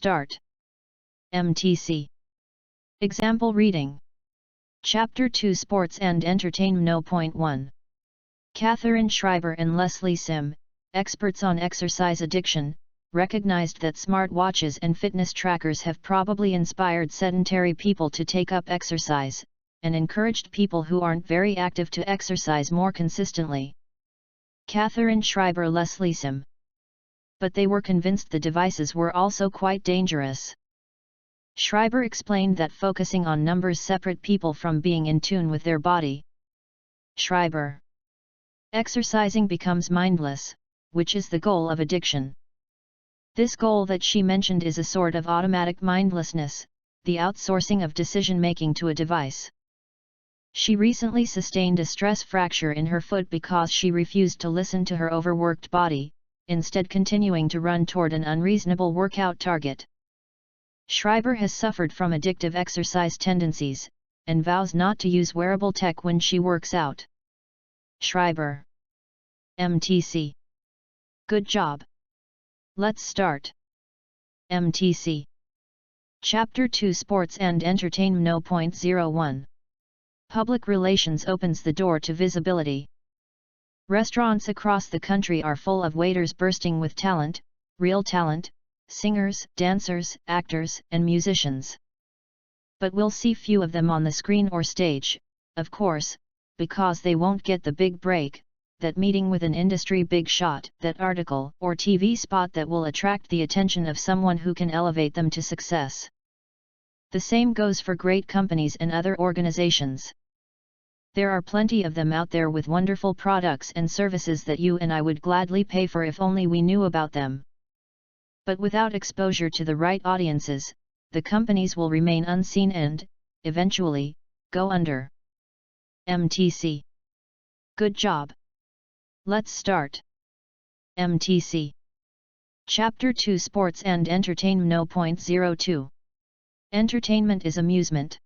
Start. MTC. Example reading. Chapter 2 Sports and Entertainment 0.1. Katherine Schreiber and Leslie Sim, experts on exercise addiction, recognized that smartwatches and fitness trackers have probably inspired sedentary people to take up exercise, and encouraged people who aren't very active to exercise more consistently. Katherine Schreiber, Leslie Sim. But they were convinced the devices were also quite dangerous. Schreiber explained that focusing on numbers separate people from being in tune with their body. Schreiber. Exercising becomes mindless, which is the goal of addiction. This goal that she mentioned is a sort of automatic mindlessness, the outsourcing of decision-making to a device. She recently sustained a stress fracture in her foot because she refused to listen to her overworked body, instead continuing to run toward an unreasonable workout target. Schreiber has suffered from addictive exercise tendencies, and vows not to use wearable tech when she works out. Schreiber. MTC. Good job. Let's start. MTC. Chapter 2 Sports and Entertainment 0.01. Public relations opens the door to visibility. Restaurants across the country are full of waiters bursting with talent, real talent, singers, dancers, actors, and musicians. But we'll see few of them on the screen or stage, of course, because they won't get the big break, that meeting with an industry big shot, that article or TV spot that will attract the attention of someone who can elevate them to success. The same goes for great companies and other organizations. There are plenty of them out there with wonderful products and services that you and I would gladly pay for if only we knew about them. But without exposure to the right audiences, the companies will remain unseen and, eventually, go under. MTC. Good job. Let's start. MTC. Chapter 2 Sports and Entertainment 0.02. Entertainment is amusement.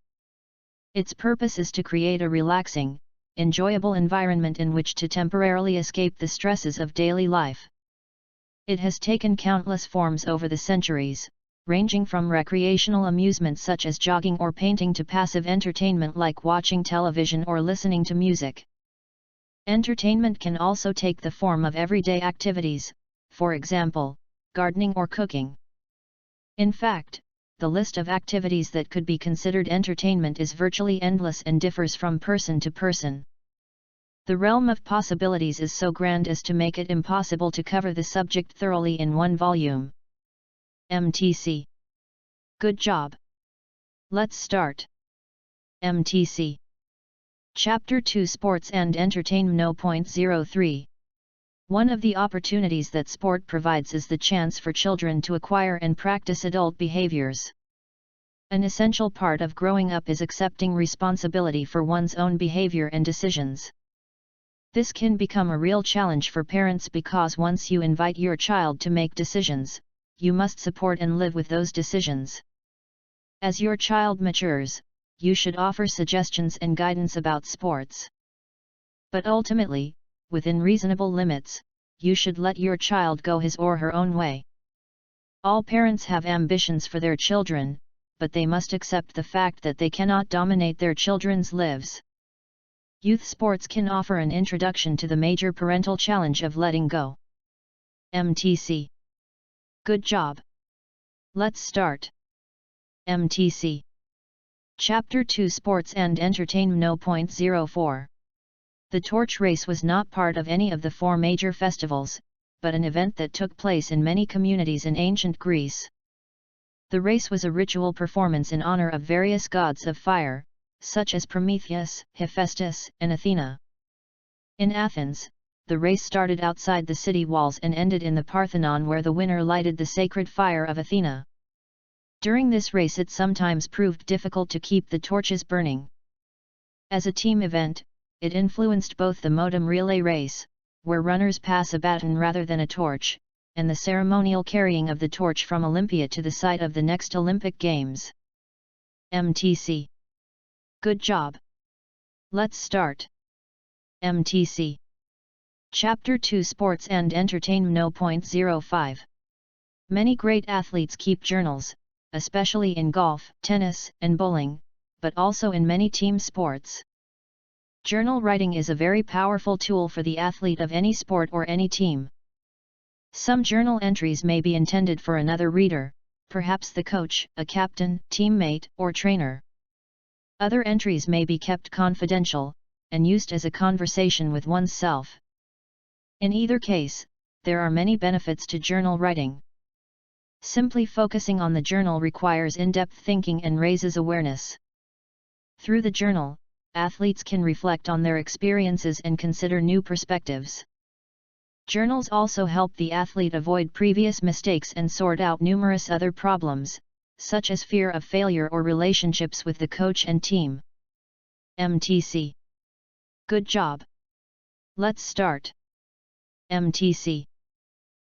Its purpose is to create a relaxing, enjoyable environment in which to temporarily escape the stresses of daily life. It has taken countless forms over the centuries, ranging from recreational amusement such as jogging or painting to passive entertainment like watching television or listening to music. Entertainment can also take the form of everyday activities, for example, gardening or cooking. In fact, the list of activities that could be considered entertainment is virtually endless and differs from person to person. The realm of possibilities is so grand as to make it impossible to cover the subject thoroughly in one volume. MTC. Good job. Let's start. MTC. Chapter 2 Sports and Entertainment 0.03. One of the opportunities that sport provides is the chance for children to acquire and practice adult behaviors. An essential part of growing up is accepting responsibility for one's own behavior and decisions. This can become a real challenge for parents because once you invite your child to make decisions, you must support and live with those decisions. As your child matures, you should offer suggestions and guidance about sports. But ultimately, within reasonable limits, you should let your child go his or her own way. All parents have ambitions for their children, but they must accept the fact that they cannot dominate their children's lives. Youth sports can offer an introduction to the major parental challenge of letting go. MTC. Good job. Let's start. MTC. Chapter 2 Sports and Entertainment 0.04. The torch race was not part of any of the four major festivals, but an event that took place in many communities in ancient Greece. The race was a ritual performance in honor of various gods of fire, such as Prometheus, Hephaestus, and Athena. In Athens, the race started outside the city walls and ended in the Parthenon where the winner lighted the sacred fire of Athena. During this race it sometimes proved difficult to keep the torches burning. As a team event, it influenced both the modem relay race, where runners pass a baton rather than a torch, and the ceremonial carrying of the torch from Olympia to the site of the next Olympic Games. MTC. Good job. Let's start. MTC. Chapter 2 Sports and Entertainment 0.05. Many great athletes keep journals, especially in golf, tennis, and bowling, but also in many team sports. Journal writing is a very powerful tool for the athlete of any sport or any team. Some journal entries may be intended for another reader, perhaps the coach, a captain, teammate, or trainer. Other entries may be kept confidential, and used as a conversation with oneself. In either case, there are many benefits to journal writing. Simply focusing on the journal requires in-depth thinking and raises awareness. Through the journal, athletes can reflect on their experiences and consider new perspectives. Journals also help the athlete avoid previous mistakes and sort out numerous other problems, such as fear of failure or relationships with the coach and team. MTC. Good job. Let's start. MTC.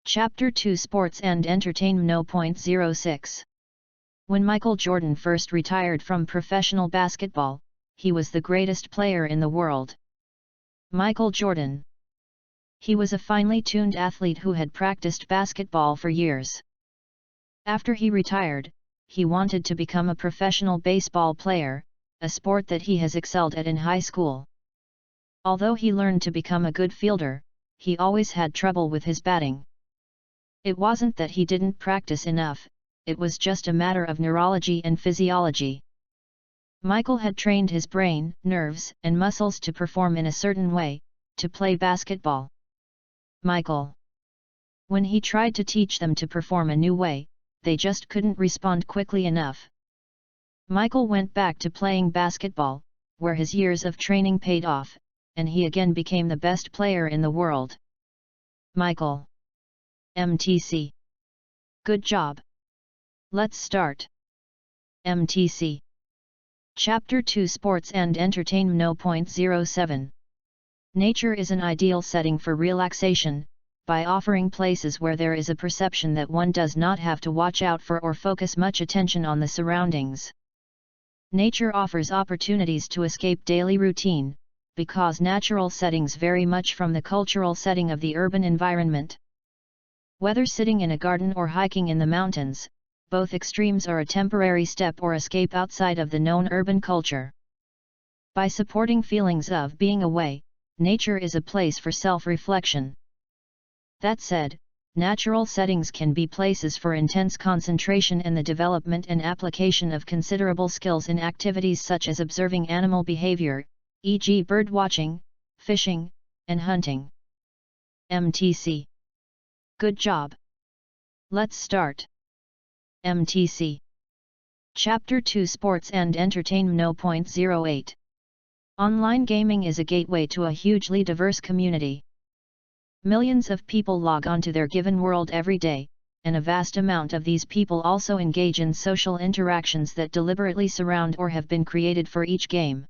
Chapter 2 Sports and Entertainment 0.06. When Michael Jordan first retired from professional basketball, he was the greatest player in the world. Michael Jordan. He was a finely tuned athlete who had practiced basketball for years. After he retired, he wanted to become a professional baseball player, a sport that he has excelled at in high school. Although he learned to become a good fielder, he always had trouble with his batting. It wasn't that he didn't practice enough, it was just a matter of neurology and physiology. Michael had trained his brain, nerves, and muscles to perform in a certain way, to play basketball. When he tried to teach them to perform a new way, they just couldn't respond quickly enough. Michael went back to playing basketball, where his years of training paid off, and he again became the best player in the world. Michael. MTC. Good job. Let's start. MTC. Chapter 2 Sports and Entertainment 0.07. Nature is an ideal setting for relaxation, by offering places where there is a perception that one does not have to watch out for or focus much attention on the surroundings. Nature offers opportunities to escape daily routine, because natural settings vary much from the cultural setting of the urban environment. Whether sitting in a garden or hiking in the mountains, both extremes are a temporary step or escape outside of the known urban culture. By supporting feelings of being away, nature is a place for self-reflection. That said, natural settings can be places for intense concentration and the development and application of considerable skills in activities such as observing animal behavior, e.g. bird watching, fishing, and hunting. MTC. Good job. Let's start. MTC. Chapter 2 Sports and Entertainment 0.08. Online gaming is a gateway to a hugely diverse community. Millions of people log on to their given world every day, and a vast amount of these people also engage in social interactions that deliberately surround or have been created for each game.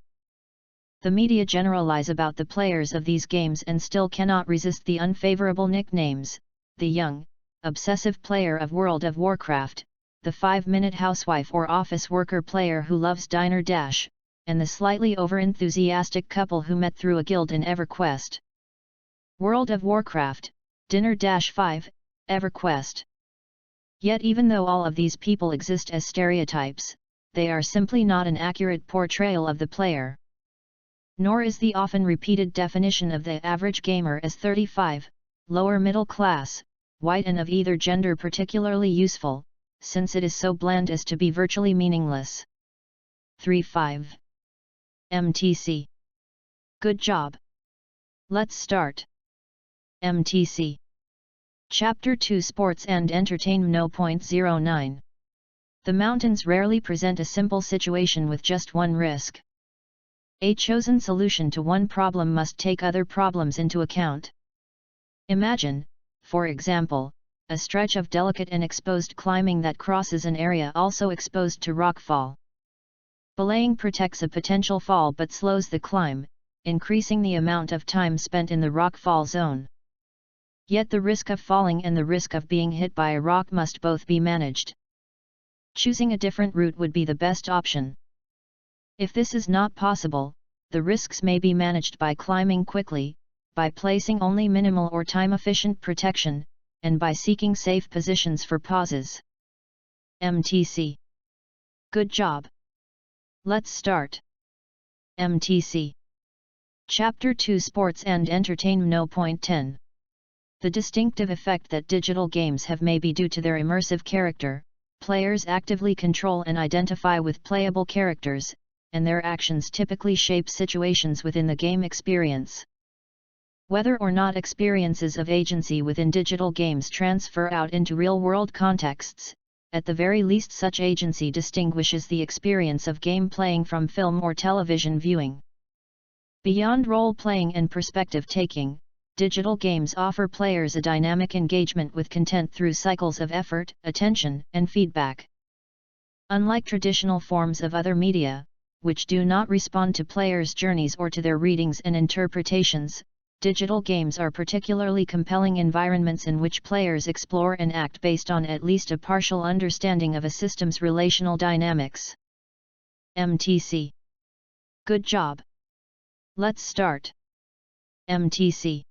The media generalize about the players of these games and still cannot resist the unfavorable nicknames: the young, obsessive player of World of Warcraft, the 5-minute housewife or office worker player who loves Diner Dash, and the slightly over-enthusiastic couple who met through a guild in EverQuest. World of Warcraft, Dinner-5, EverQuest. Yet even though all of these people exist as stereotypes, they are simply not an accurate portrayal of the player. Nor is the often repeated definition of the average gamer as 35, lower middle class, white and of either gender particularly useful, since it is so bland as to be virtually meaningless. 3.5. MTC. Good job. Let's start. MTC. Chapter 2 Sports and Entertainment 0.09. The mountains rarely present a simple situation with just one risk. A chosen solution to one problem must take other problems into account. Imagine, for example, a stretch of delicate and exposed climbing that crosses an area also exposed to rockfall. Belaying protects a potential fall but slows the climb, increasing the amount of time spent in the rockfall zone. Yet the risk of falling and the risk of being hit by a rock must both be managed. Choosing a different route would be the best option. If this is not possible, the risks may be managed by climbing quickly, by placing only minimal or time-efficient protection, and by seeking safe positions for pauses. MTC. Good job. Let's start. MTC. Chapter 2 Sports and Entertainment 0.10. The distinctive effect that digital games have may be due to their immersive character. Players actively control and identify with playable characters, and their actions typically shape situations within the game experience. Whether or not experiences of agency within digital games transfer out into real-world contexts, at the very least such agency distinguishes the experience of game playing from film or television viewing. Beyond role-playing and perspective-taking, digital games offer players a dynamic engagement with content through cycles of effort, attention, and feedback. Unlike traditional forms of other media, which do not respond to players' journeys or to their readings and interpretations, digital games are particularly compelling environments in which players explore and act based on at least a partial understanding of a system's relational dynamics. MTC. Good job. Let's start. MTC.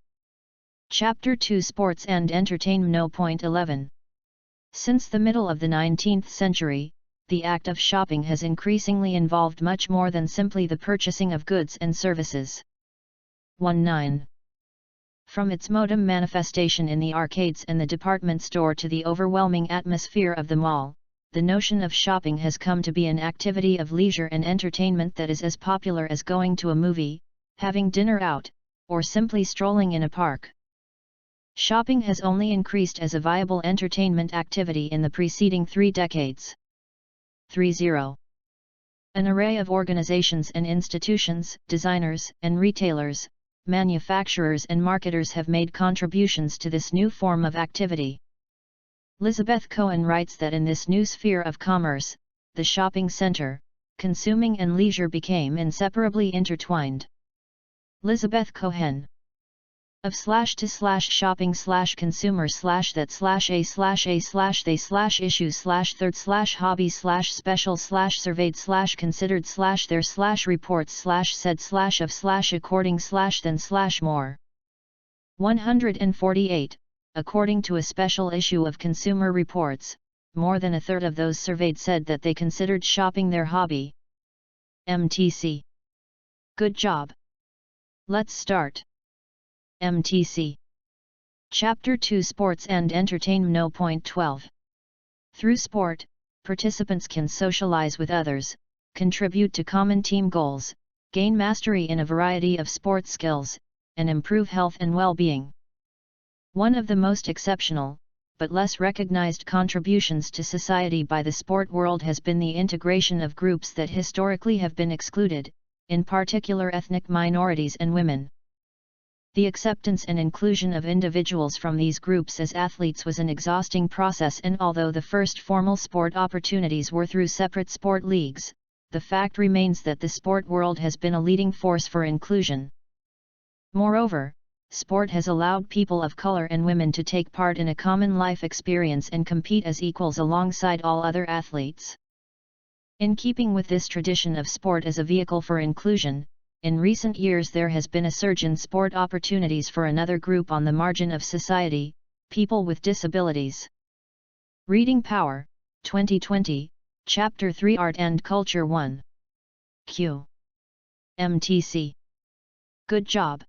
Chapter 2 Sports and Entertainment 0.11. Since the middle of the 19th century, the act of shopping has increasingly involved much more than simply the purchasing of goods and services. 19. From its modem manifestation in the arcades and the department store to the overwhelming atmosphere of the mall, the notion of shopping has come to be an activity of leisure and entertainment that is as popular as going to a movie, having dinner out, or simply strolling in a park. Shopping has only increased as a viable entertainment activity in the preceding 3 decades. 30. An array of organizations and institutions, designers and retailers, manufacturers and marketers have made contributions to this new form of activity. Elizabeth Cohen writes that in this new sphere of commerce, the shopping center, consuming and leisure became inseparably intertwined. Elizabeth Cohen. Of //shopping/consumer/that/a//they/issues/third/hobby/special/surveyed/according/then/more. 148. According to a special issue of Consumer Reports, more than a third of those surveyed said that they considered shopping their hobby. MTC. Good job. Let's start. MTC. Chapter 2 Sports and Entertainment 0.12. Through sport, participants can socialize with others, contribute to common team goals, gain mastery in a variety of sports skills, and improve health and well-being. One of the most exceptional, but less recognized contributions to society by the sport world has been the integration of groups that historically have been excluded, in particular ethnic minorities and women. The acceptance and inclusion of individuals from these groups as athletes was an exhausting process, and although the first formal sport opportunities were through separate sport leagues, the fact remains that the sport world has been a leading force for inclusion. Moreover, sport has allowed people of color and women to take part in a common life experience and compete as equals alongside all other athletes. In keeping with this tradition of sport as a vehicle for inclusion, in recent years there has been a surge in sport opportunities for another group on the margin of society, people with disabilities. Reading Power, 2020, Chapter 3 Art and Culture 1. Q. MTC. Good job.